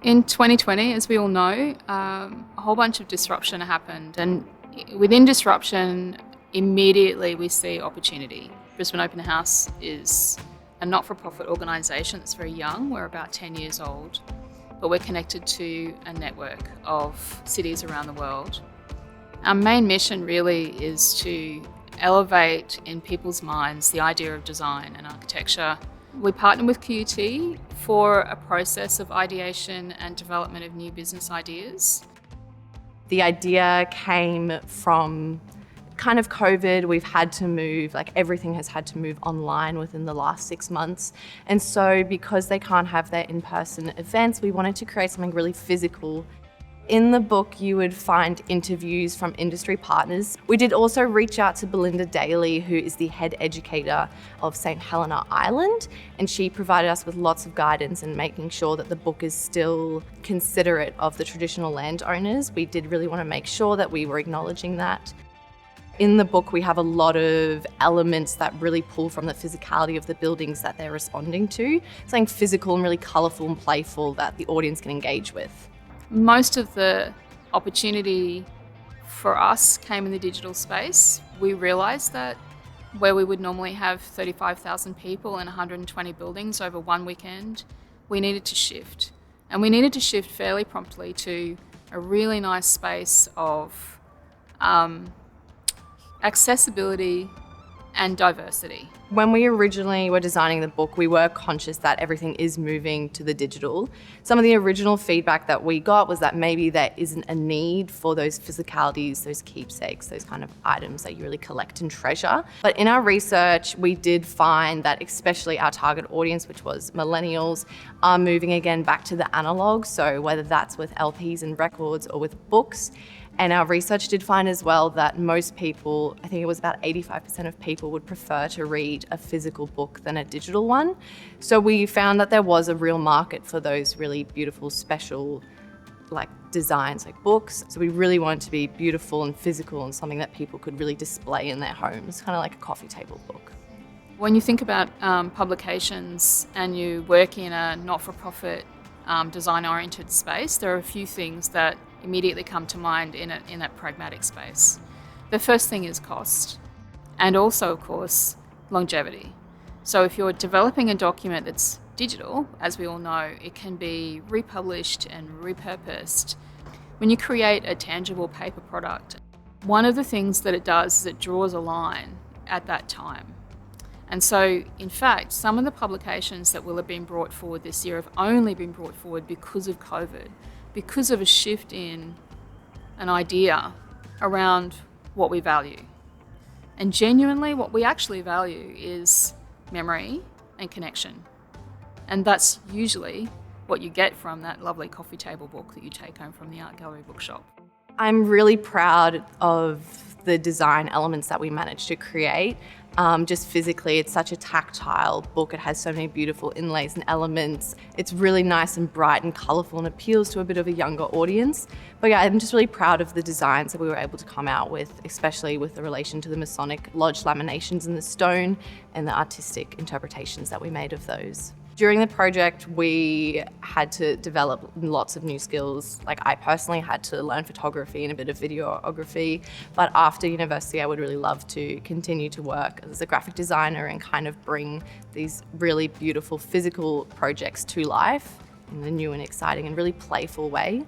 In 2020, as we all know, a whole bunch of disruption happened, and within disruption, immediately we see opportunity. Brisbane Open House is a not-for-profit organisation that's very young. We're about 10 years old, but we're connected to a network of cities around the world. Our main mission really is to elevate in people's minds the idea of design and architecture. We partner with QUT for a process of ideation and development of new business ideas. The idea came from kind of COVID. We've had to move, everything has had to move online within the last 6 months. And so because they can't have their in-person events, we wanted to create something really physical. In the book, you would find interviews from industry partners. We did also reach out to Belinda Daly, who is the head educator of St. Helena Island, and she provided us with lots of guidance in making sure that the book is still considerate of the traditional landowners. We did really want to make sure that we were acknowledging that. In the book, we have a lot of elements that really pull from the physicality of the buildings that they're responding to. Something physical and really colourful and playful that the audience can engage with. Most of the opportunity for us came in the digital space. We realised that where we would normally have 35,000 people in 120 buildings over one weekend, we needed to shift. And we needed to shift fairly promptly to a really nice space of accessibility and diversity. When we originally were designing the book, we were conscious that everything is moving to the digital. Some of the original feedback that we got was that maybe there isn't a need for those physicalities, those keepsakes, those kind of items that you really collect and treasure. But in our research, we did find that especially our target audience, which was millennials, are moving again back to the analog. So whether that's with LPs and records or with books. And our research did find as well that most people, I think it was about 85% of people, would prefer to read a physical book than a digital one. So we found that there was a real market for those really beautiful, special designs, like books. So we really wanted to be beautiful and physical and something that people could really display in their homes, kind of like a coffee table book. When you think about publications and you work in a not-for-profit design-oriented space, there are a few things that immediately come to mind in that pragmatic space. The first thing is cost, and also, of course, longevity. So if you're developing a document that's digital, as we all know, it can be republished and repurposed. When you create a tangible paper product, one of the things that it does is it draws a line at that time. And so, in fact, some of the publications that will have been brought forward this year have only been brought forward because of COVID, because of a shift in an idea around what we value. And genuinely, what we actually value is memory and connection. And that's usually what you get from that lovely coffee table book that you take home from the art gallery bookshop. I'm really proud of the design elements that we managed to create. Just physically, it's such a tactile book. It has so many beautiful inlays and elements. It's really nice and bright and colourful and appeals to a bit of a younger audience. But yeah, I'm just really proud of the designs that we were able to come out with, especially with the relation to the Masonic Lodge laminations in the stone and the artistic interpretations that we made of those. During the project, we had to develop lots of new skills. I personally had to learn photography and a bit of videography, but after university, I would really love to continue to work as a graphic designer and kind of bring these really beautiful physical projects to life in a new and exciting and really playful way.